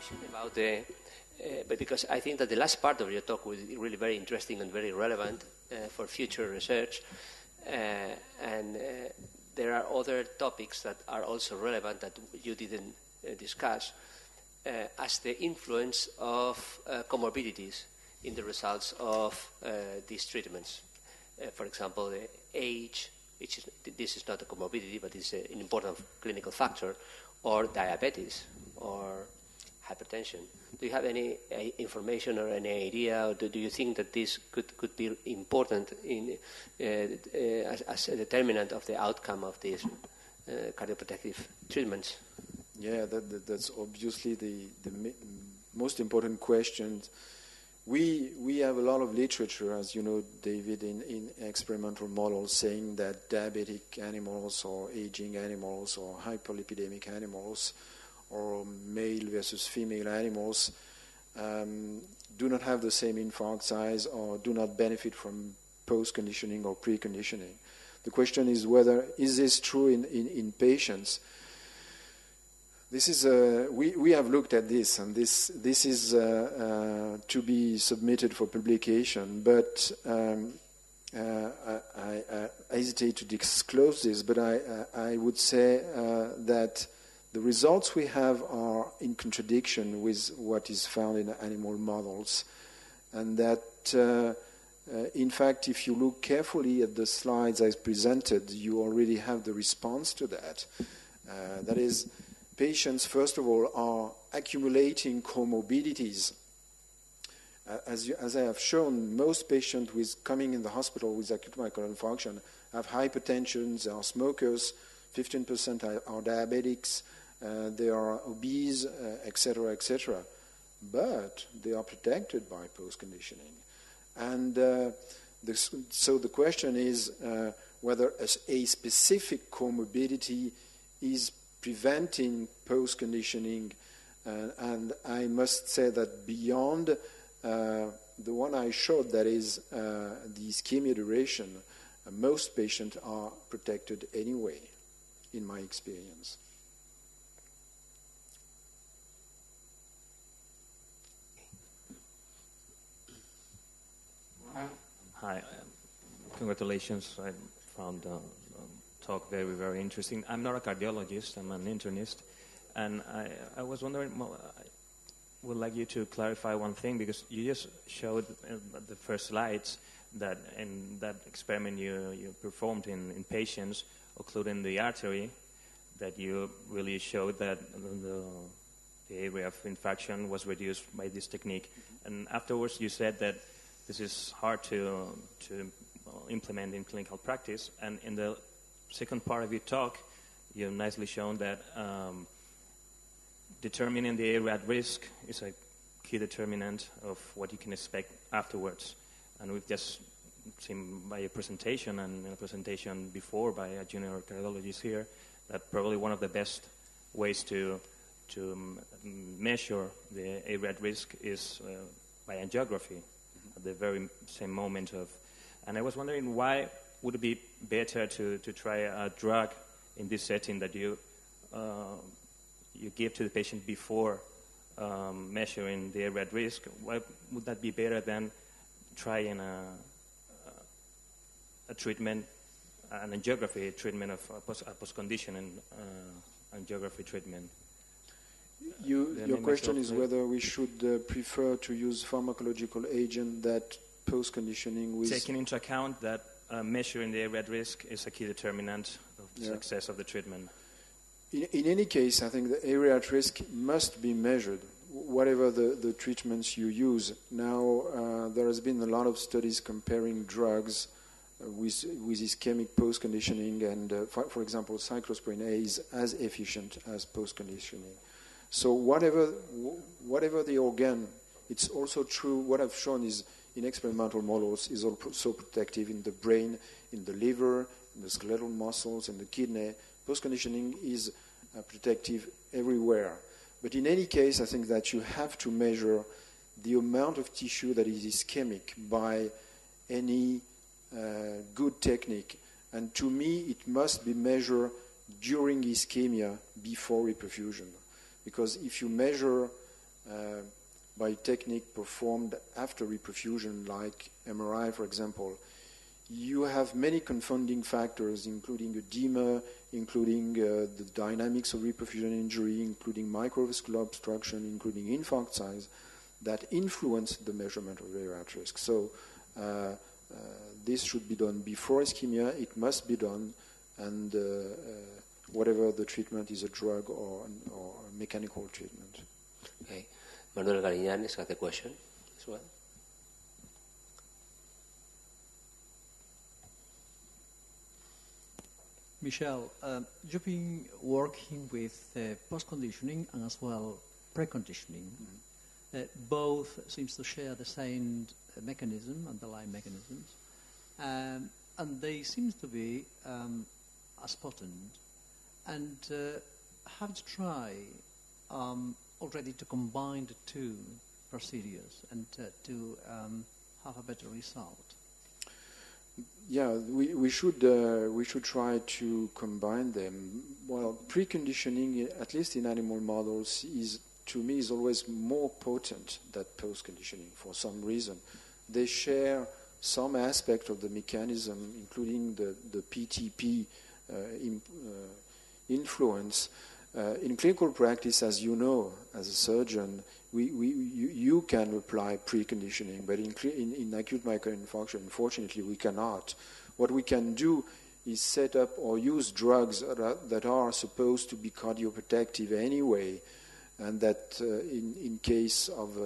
question about but because I think that the last part of your talk was really very interesting and very relevant for future research, and there are other topics that are also relevant that you didn't discuss, as the influence of comorbidities in the results of these treatments. For example, the age, this is not a comorbidity, but it's an important clinical factor, or diabetes, or hypertension. Do you have any information or any idea, or do you think that this could be important in as a determinant of the outcome of these cardioprotective treatments? Yeah, that's obviously the most important question. We have a lot of literature, as you know, David, in experimental models saying that diabetic animals or aging animals or hyperlipidemic animals or male versus female animals do not have the same infarct size or do not benefit from post-conditioning or preconditioning. The question is whether is this true in patients. This is we have looked at this, and this is to be submitted for publication. But I hesitate to disclose this. But I would say that the results we have are in contradiction with what is found in animal models, and that in fact, if you look carefully at the slides I presented, you already have the response to that. That is, patients, first of all, are accumulating comorbidities. As I have shown, most patients coming in the hospital with acute myocardial infarction have hypertension, they are smokers, 15% are diabetics, they are obese, etc., etc. But they are protected by post-conditioning. And so the question is whether a specific comorbidity is preventing post-conditioning, and I must say that beyond the one I showed, that is the ischemia duration, most patients are protected anyway, in my experience. Hi, congratulations. I found the talk very, very interesting. I'm not a cardiologist, I'm an internist, and I was wondering, I would like you to clarify one thing, because you just showed the first slides that in that experiment you performed in patients occluding the artery, that you really showed that the area of infarction was reduced by this technique. And afterwards you said that this is hard to implement in clinical practice, and in the second part of your talk, you've nicely shown that determining the area at risk is a key determinant of what you can expect afterwards. And we've just seen by a presentation and in a presentation before by a junior cardiologist here that probably one of the best ways to measure the area at risk is by angiography at the very same moment of. And I was wondering, why would it be better to try a drug in this setting that you give to the patient before measuring the area at risk? Why would that be better than trying a treatment, an angiography treatment of a post-conditioning angiography treatment? Your question is whether we should prefer to use pharmacological agent that post-conditioning with... Taking into account that measuring the area at risk is a key determinant of the success of the treatment. In any case, I think the area at risk must be measured, whatever the treatments you use. Now, there has been a lot of studies comparing drugs with ischemic post-conditioning, and for example, cyclosporine A is as efficient as post-conditioning. So whatever the organ, it's also true, what I've shown is in experimental models is also protective in the brain, in the liver, in the skeletal muscles, in the kidney. Post-conditioning is protective everywhere. But in any case, I think that you have to measure the amount of tissue that is ischemic by any good technique. And to me, it must be measured during ischemia before reperfusion. Because if you measure by technique performed after reperfusion, like MRI, for example, you have many confounding factors, including edema, including the dynamics of reperfusion injury, including microvascular obstruction, including infarct size, that influence the measurement of aortic arch risk. So this should be done before ischemia. It must be done, and whatever the treatment is, a drug or a mechanical treatment. Okay. Manuel Garignan has got a question as well. Michel, you've been working with postconditioning and as well preconditioning. Mm-hmm. Both seems to share the same mechanism, underlying mechanisms, and they seem to be as potent. And have you tried already to combine the two procedures and to have a better result? Yeah, we should try to combine them. Well, preconditioning, at least in animal models, is always more potent than postconditioning for some reason. They share some aspect of the mechanism, including the PTP influence. In clinical practice, as you know, as a surgeon, you can apply preconditioning, but in acute myocardial infarction, unfortunately, we cannot. What we can do is set up or use drugs that are supposed to be cardioprotective anyway, and that in case of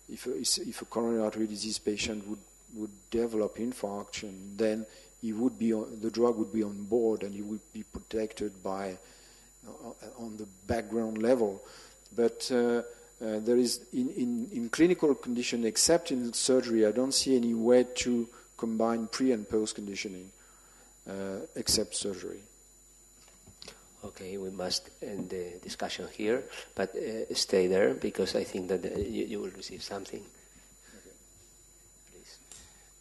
if a coronary artery disease patient would develop infarction, then the drug would be on board and he would be protected by on the background level. But there is in clinical condition, except in surgery, I don't see any way to combine pre and post conditioning except surgery. Okay, we must end the discussion here, but stay there because I think that you will receive something. Okay. Please.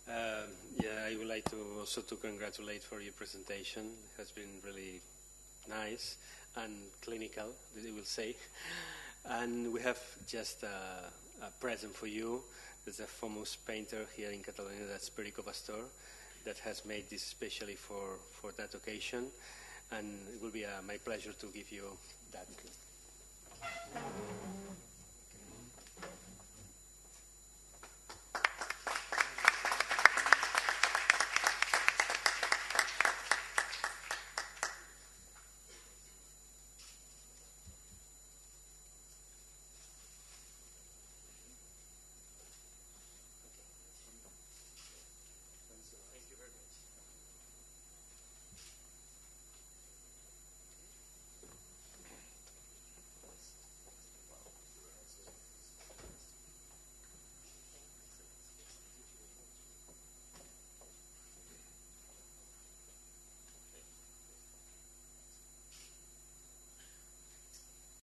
I would like to also to congratulate for your presentation. It has been really nice and clinical, I will say. And we have just a present for you. There's a famous painter here in Catalonia, that's Perico Pastor, that has made this especially for that occasion. And it will be my pleasure to give you that.